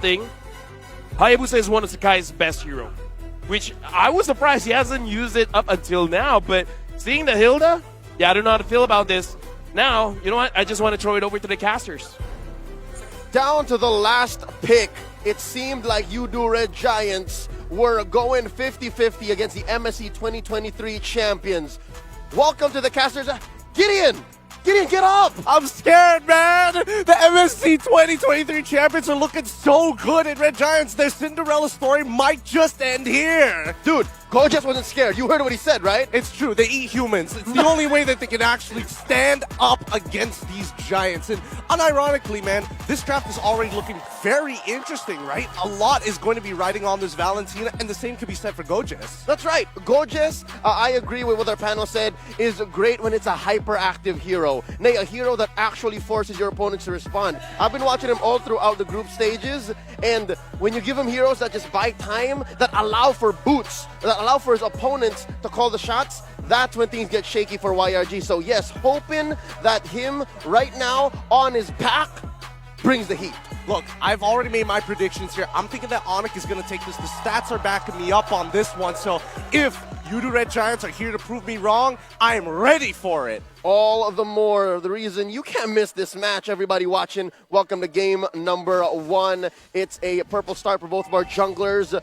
thing, Hayabusa is one of Sakai's best hero, which I was surprised he hasn't used it up until now. But seeing the Hilda, yeah, I don't know how to feel about this. Now, you know what? I just want to throw it over to the casters. Down to the last pick, it seemed like Yoodo Red Giants were going 50-50 against the MSC 2023 champions. Welcome to the casters. Gideon! Gideon, get up! I'm scared, man! The MSC 2023 champions are looking so good in Red Giants. Their Cinderella story might just end here. Dude, Gorgeous wasn't scared. You heard what he said, right? It's true. They eat humans. It's the only way that they can actually stand up against these giants. And unironically, man, this draft is already looking very interesting, right? A lot is going to be riding on this Valentina, and the same could be said for Gorgeous. That's right. Gorgeous, I agree with what our panel said, is great when it's a hyperactive hero. Nay, a hero that actually forces your opponents to respond. I've been watching him all throughout the group stages, and when you give him heroes that just buy time, that allow for boots, that allow for his opponents to call the shots, that's when things get shaky for YRG. So yes, hoping that him right now on his back brings the heat. Look, I've already made my predictions here. I'm thinking that Onic is going to take this. The stats are backing me up on this one. So if Yoodo Red Giants are here to prove me wrong, I am ready for it. All the more the reason you can't miss this match. Everybody watching, welcome to game number 1. It's a purple start for both of our junglers.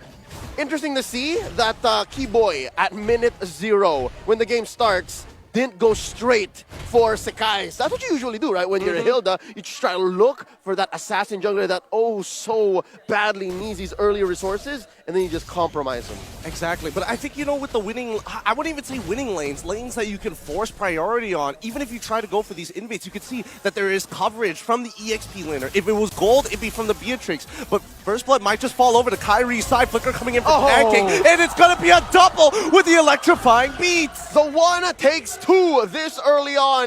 Interesting to see that Keyboy at minute 0, when the game starts, didn't go straight for Sakai. So that's what you usually do, right? When you're a Hilda, you just try to look for that assassin jungler that so badly needs these early resources, and then you just compromise them. Exactly, but I think, you know, with the winning, I wouldn't even say winning lanes, lanes that you can force priority on, even if you try to go for these invates, you can see that there is coverage from the EXP laner. If it was gold, it'd be from the Beatrix, but First Blood might just fall over to Kyrie's side, Flicker coming in for Pancake, and it's gonna be a double with the electrifying beats! The one takes 2 this early on.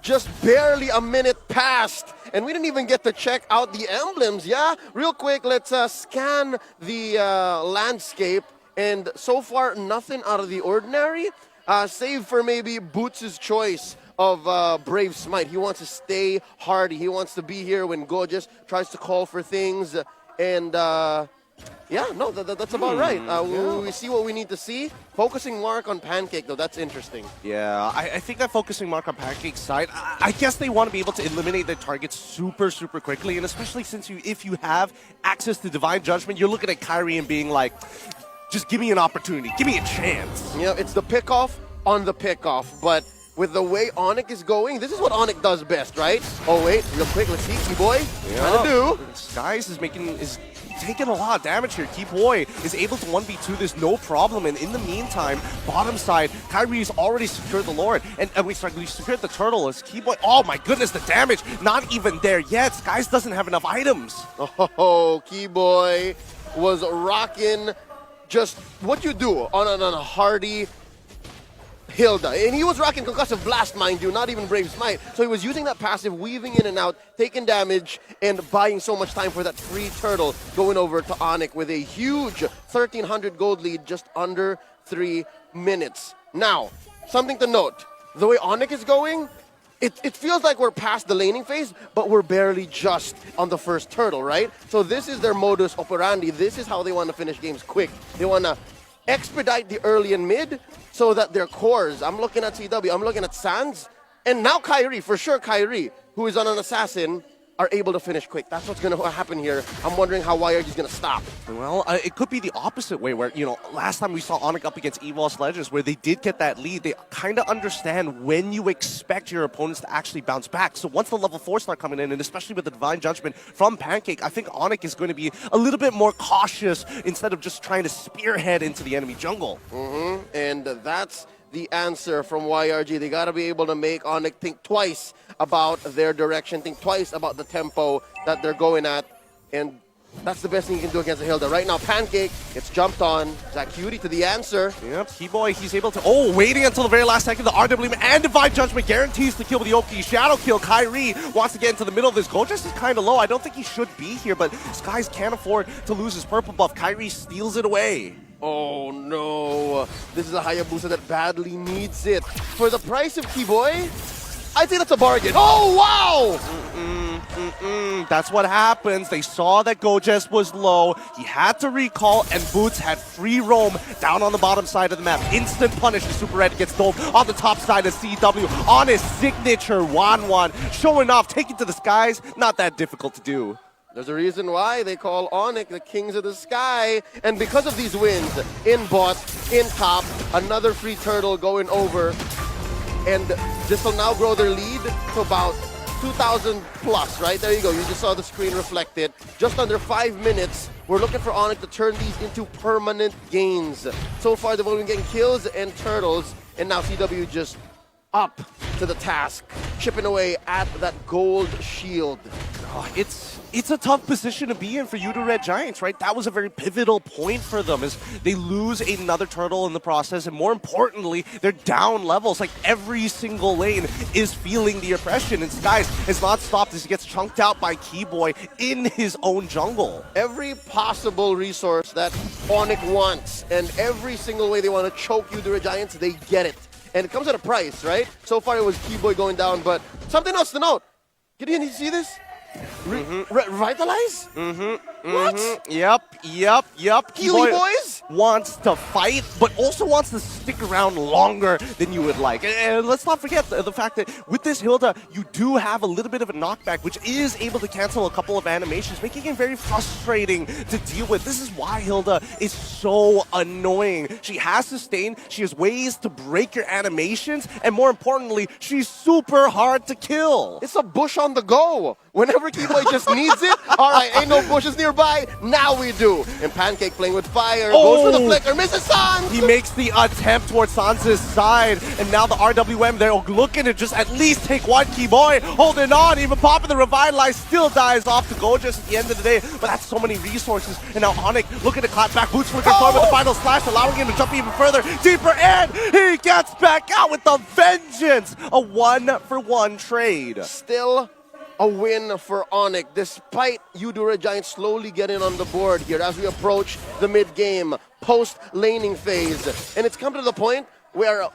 Just barely a minute passed, and we didn't even get to check out the emblems. Yeah, real quick, let's scan the landscape, and so far nothing out of the ordinary, save for maybe Boots' choice of Brave Smite. He wants to stay hardy. He wants to be here when Gorgeous tries to call for things, and yeah, no, that's about right. We see what we need to see. Focusing mark on Pancake, though, that's interesting. Yeah, I think that focusing mark on Pancake's side, I guess they want to be able to eliminate their targets super quickly, and especially since if you have access to Divine Judgment, you're looking at Kyrie and being like, just give me an opportunity, give me a chance. You know, it's the pickoff on the pickoff, but with the way Onic is going, this is what Onic does best, right? Oh, wait, real quick, let's see, Keyboy, trying to do. Skies is taking a lot of damage here. Keyboy is able to 1v2 this no problem, and in the meantime, bottom side, Kyrie's already secured the Lord, and we secured the turtle as Keyboy. Oh my goodness, the damage, not even there yet. Skies doesn't have enough items. Oh, Keyboy was rocking just what you do on a hardy Hilda. And he was rocking Concussive Blast, mind you, not even Brave Smite. So he was using that passive, weaving in and out, taking damage, and buying so much time for that free turtle, going over to Onic with a huge 1,300 gold lead just under 3 minutes. Now, something to note, the way Onic is going, it feels like we're past the laning phase, but we're barely just on the first turtle, right? So this is their modus operandi. This is how they want to finish games quick. They want to expedite the early and mid so that their cores, I'm looking at CW, I'm looking at Sands, and now Kyrie, for sure Kyrie, who is on an assassin, are able to finish quick. That's what's going to happen here. I'm wondering how YRG is going to stop. Well, it could be the opposite way where, you know, last time we saw Onic up against EVOS Legends where they did get that lead, they kind of understand when you expect your opponents to actually bounce back. So once the level 4 start coming in, and especially with the Divine Judgment from Pancake, I think Onic is going to be a little bit more cautious instead of just trying to spearhead into the enemy jungle. And that's the answer from YRG. They got to be able to make Onic think twice about their direction, think twice about the tempo that they're going at, and that's the best thing you can do against a Hilda. Right now, Pancake gets jumped on. Zach Cutie to the answer. Yep, Keyboy, he's able to, waiting until the very last second, the RWM and Divine Judgment guarantees the kill with the Oki. Shadow kill, Kyrie wants to get into the middle of this. Gorgeous is kind of low. I don't think he should be here, but Skies can't afford to lose his purple buff. Kyrie steals it away. Oh no, this is a Hayabusa that badly needs it. For the price of Keyboy, I'd say that's a bargain. Oh wow! That's what happens. They saw that Gojes was low. He had to recall, and Boots had free roam down on the bottom side of the map. Instant punish. The Super Red gets dove on the top side of CW on his signature 1-1. Showing off, taking to the skies. Not that difficult to do. There's a reason why they call Onic the Kings of the Sky. And because of these wins, in bot, in top, another free turtle going over. And this will now grow their lead to about 2,000 plus, right? There you go. You just saw the screen reflected. Just under 5 minutes, we're looking for Onic to turn these into permanent gains. So far, they've only been getting kills and turtles. And now CW just up to the task, chipping away at that gold shield. Oh, it's a tough position to be in for Yoodo Red Giants, right? That was a very pivotal point for them as they lose another turtle in the process, and more importantly, they're down levels. Like every single lane is feeling the oppression, and Skies has not stopped as he gets chunked out by Keyboy in his own jungle. Every possible resource that Onic wants, and every single way they want to choke Yoodo Red Giants, they get it. And it comes at a price, right? So far it was Keyboy going down, but something else to note. Gideon, you see this? Revitalize? What? Yep. Healy boys? Wants to fight, but also wants to stick around longer than you would like. And let's not forget the fact that with this Hilda, you do have a little bit of a knockback, which is able to cancel a couple of animations, making it very frustrating to deal with. This is why Hilda is so annoying. She has sustain, she has ways to break your animations, and more importantly, she's super hard to kill. It's a bush on the go. Whenever Keyboy just needs it, all right, ain't no bushes nearby, now we do. And Pancake playing with fire, goes for the flicker, misses Sans! He makes the attempt towards Sans' side, and now the RWM, they're looking to just at least take one. Keyboy holding on, even popping the Revitalize, still dies off to Gojes at the end of the day, but that's so many resources. And now Onic looking to clap back, Boots flicking forward with the final slash, allowing him to jump even further, deeper in, he gets back out with the vengeance! A 1-for-1 trade. Still a win for Onic, despite Yoodo Red Giants slowly getting on the board here as we approach the mid-game, post-laning phase. And it's come to the point where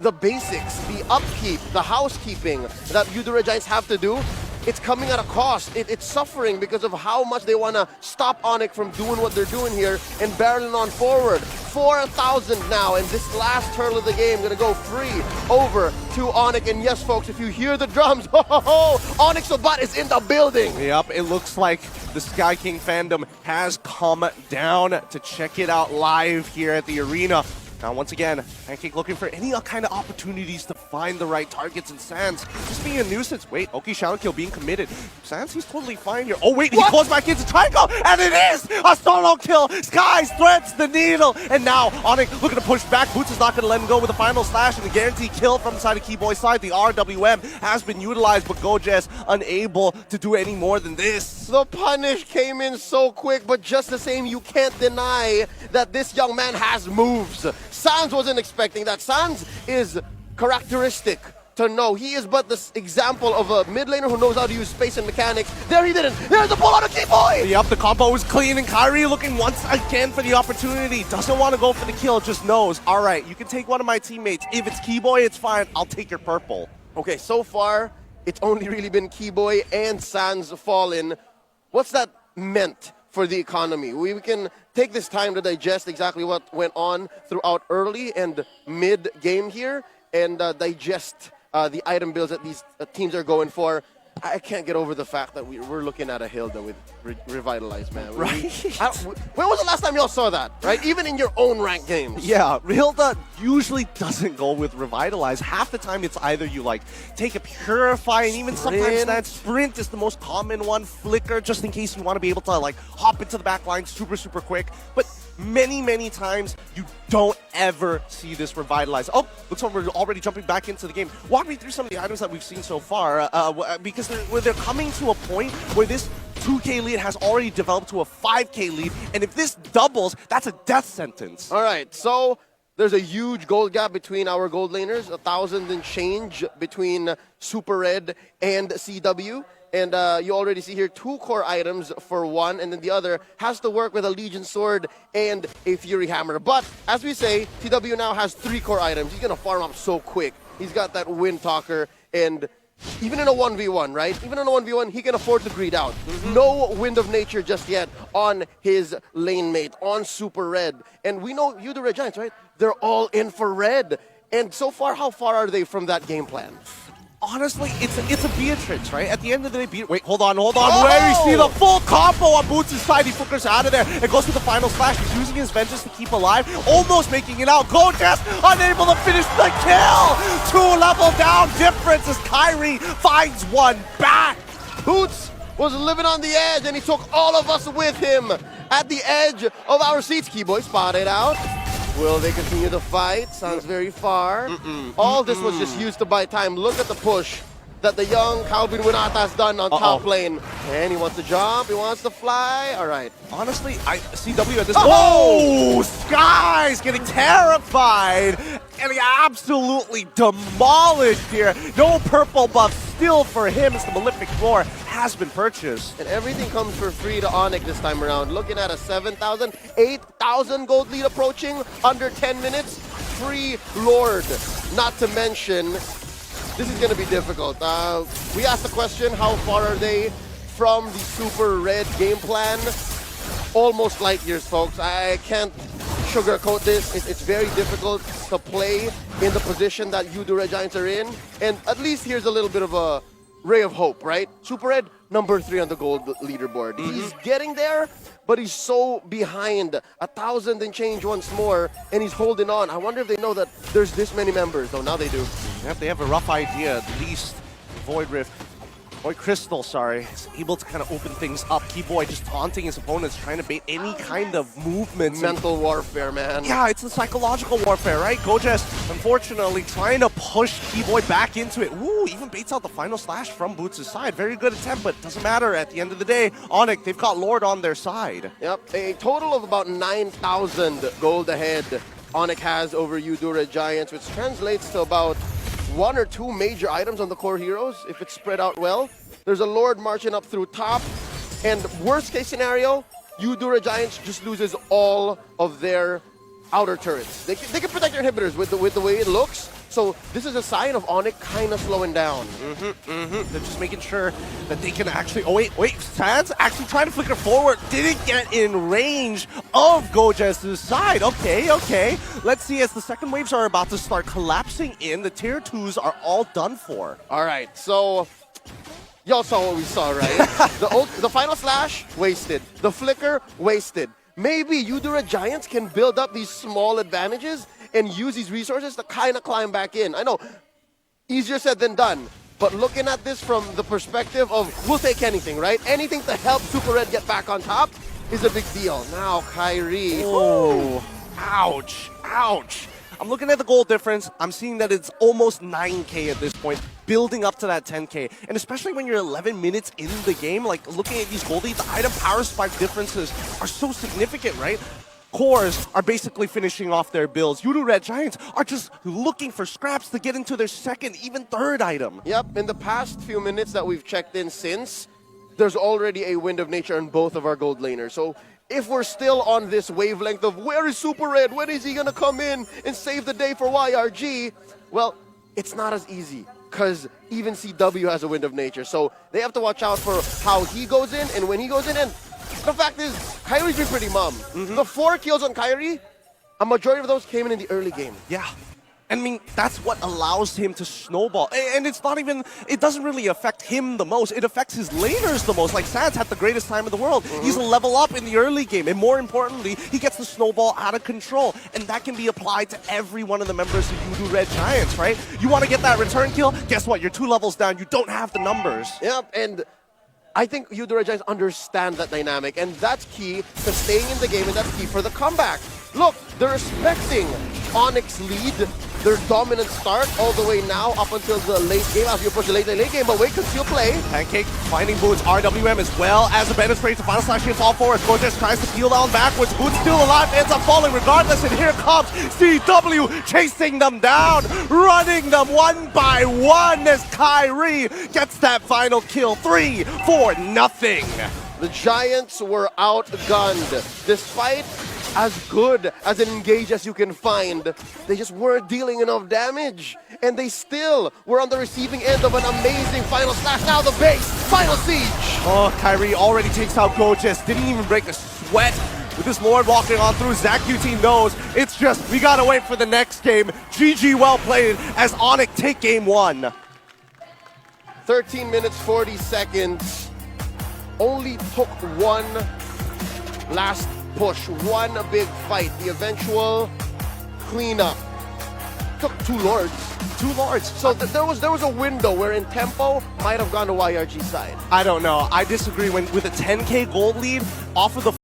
the basics, the upkeep, the housekeeping that Yoodo Red Giants have to do, it's coming at a cost. It's suffering because of how much they want to stop Onic from doing what they're doing here and barreling on forward. 4,000 now, and this last turtle of the game going to go free over to Onic. And yes, folks, if you hear the drums, Onyx Sabat is in the building. Yep, it looks like the Sky King fandom has come down to check it out live here at the arena. Now, once again, Pancake looking for any kind of opportunities to find the right targets, and Sans just being a nuisance. Wait, Oki Shadow Kill being committed. Sans, he's totally fine here. Oh, wait, he goes back into triangle, and it is a solo kill. Skies threads the needle, and now Onic looking to push back. Boots is not going to let him go with a final slash and a guaranteed kill from the side of Keyboy's side. The RWM has been utilized, but Gojes unable to do any more than this. The punish came in so quick, but just the same, you can't deny that this young man has moves. Sans wasn't expecting that. Sans is characteristic to know. He is but this example of a mid laner who knows how to use space and mechanics. There he didn't. There's a pull out of Keyboy! Yep, the combo is clean, and Kyrie looking once again for the opportunity. Doesn't want to go for the kill, just knows, all right, you can take one of my teammates. If it's Keyboy, it's fine. I'll take your purple. Okay, so far, it's only really been Keyboy and Sans fallen. What's that meant for the economy? We can take this time to digest exactly what went on throughout early and mid-game here and digest the item builds that these teams are going for. I can't get over the fact that we're looking at a Hilda with Revitalize, man. Right? When was the last time y'all saw that, right? Even in your own ranked games. Yeah, Hilda usually doesn't go with Revitalize. Half the time it's either you like take a Purify, and even sometimes that Sprint is the most common one. Flicker, just in case you want to be able to like hop into the back line super quick. But many times you don't ever see this Revitalize. Oh, looks like we're already jumping back into the game. Walk me through some of the items that we've seen so far, because they're coming to a point where this 2K lead has already developed to a 5K lead, and if this doubles, that's a death sentence. All right, so there's a huge gold gap between our gold laners, 1,000 and change between Super Red and CW. And you already see here 2 core items for one, and then the other has to work with a Legion Sword and a Fury Hammer. But, as we say, TW now has 3 core items. He's going to farm up so quick. He's got that Wind Talker, and even in a 1v1, right? Even in a 1v1, he can afford to greed out. No Wind of Nature just yet on his lane mate, on Super Red. And we know Yoodo Red Giants, right? They're all in for red. And so far, how far are they from that game plan? Honestly, it's a Beatrix, right? At the end of the day, wait, hold on. Where you see the full combo on Boots' side, he flickers out of there and goes for the final slash. He's using his vengeance to keep alive, almost making it out. Gojas unable to finish the kill. 2-level down difference as Kyrie finds one back. Boots was living on the edge, and he took all of us with him at the edge of our seats. Keyboy spotted out. Will they continue the fight? Sounds very far. All this was just used to buy time. Look at the push that the young Calvin Winata has done on top lane. And he wants to jump, he wants to fly. All right. Honestly, CW at this point. Oh! Sky's getting terrified. And he absolutely demolished here. No purple buff still for him as the Malefic Roar has been purchased. And everything comes for free to Onic this time around. Looking at a 7,000, 8,000 gold lead approaching under 10 minutes. Free Lord. Not to mention, this is going to be difficult. We asked the question, how far are they from the Super Red game plan? Almost light years, folks. I can't sugarcoat this. It's very difficult to play in the position that Yoodo Red Giants are in. And at least here's a little bit of a ray of hope, right? Super Red, number 3 on the gold leaderboard. He's getting there, but he's so behind. 1,000 and change once more, and he's holding on. I wonder if they know that there's this many members. Oh, now they do. Yep, they have a rough idea. At least Void Rift, Void Crystal, sorry, is able to kind of open things up. Keyboy just taunting his opponents, trying to bait any kind of movements. Mental warfare, man. Yeah, it's the psychological warfare, right? Gojas, unfortunately, trying to push Keyboy back into it. Ooh, even baits out the final slash from Boots' side. Very good attempt, but doesn't matter. At the end of the day, Onic, they've got Lord on their side. Yep, a total of about 9,000 gold ahead Onic has over Yoodo Red Giants, which translates to about 1 or 2 major items on the core heroes, if it's spread out well. There's a Lord marching up through top, and worst case scenario, Yoodo Red Giants just loses all of their outer turrets. They can protect their inhibitors with the way it looks, so this is a sign of Onic kind of slowing down. They're just making sure that they can actually... Oh, wait, Sands actually trying to flicker forward. Didn't get in range of Gojas' side. Okay. Let's see, as the second waves are about to start collapsing in, the tier 2s are all done for. All right, so... Y'all saw what we saw, right? The final slash, wasted. The flicker, wasted. Maybe Yoodo Red Giants can build up these small advantages and use these resources to kind of climb back in. I know, easier said than done. But looking at this from the perspective of, we'll take anything, right? Anything to help Super Red get back on top is a big deal. Now, Kyrie. Oh, ouch. I'm looking at the goal difference. I'm seeing that it's almost 9K at this point, building up to that 10K. And especially when you're 11 minutes in the game, like looking at these gold leads, the item power spike differences are so significant, right? Cores are basically finishing off their builds. Yoodo Red Giants are just looking for scraps to get into their second, even third item. Yep, in the past few minutes that we've checked in since, there's already a Wind of Nature on both of our gold laners. So if we're still on this wavelength of where is Super Red, when is he going to come in and save the day for YRG, well, it's not as easy because even CW has a Wind of Nature. So they have to watch out for how he goes in and when he goes in. And the fact is, Kyrie's been pretty mum. The 4 kills on Kyrie, a majority of those came in the early game. Yeah. I mean, that's what allows him to snowball. And it's not even, it doesn't really affect him the most. It affects his laners the most. Like, Sans had the greatest time in the world. He's a level up in the early game. And more importantly, he gets the snowball out of control. And that can be applied to every one of the members of Yoodo Red Giants, right? You want to get that return kill? Guess what? You're 2 levels down. You don't have the numbers. Yep, and I think Yoodo Red Giants understand that dynamic. And that's key to staying in the game, and that's key for the comeback. Look, they're respecting Onic's lead, their dominant start all the way now up until the late game, as you approach the late game, but wait, can still play. Pancake finding Boots, RWM as well as the Bandit Spray to final slash hits all forwards. Gorgeous tries to peel down backwards. Boots still alive, ends up falling regardless, and here comes CW chasing them down, running them one by one as Kyrie gets that final kill, 3-4-0. The Giants were outgunned. Despite as good as an engage as you can find. They just weren't dealing enough damage. And they still were on the receiving end of an amazing final slash. Now the base, final siege. Oh, Kyrie already takes out Gorgeous. Didn't even break a sweat. With this Lord walking on through, Zach QT knows it's just, we gotta wait for the next game. GG, well played, as Onic take game 1. 13 minutes, 40 seconds. Only took one last push, one big fight. The eventual cleanup took 2 Lords. 2 Lords. So there was a window where in tempo might have gone to YRG side. I don't know. I disagree. With a 10K gold lead off of the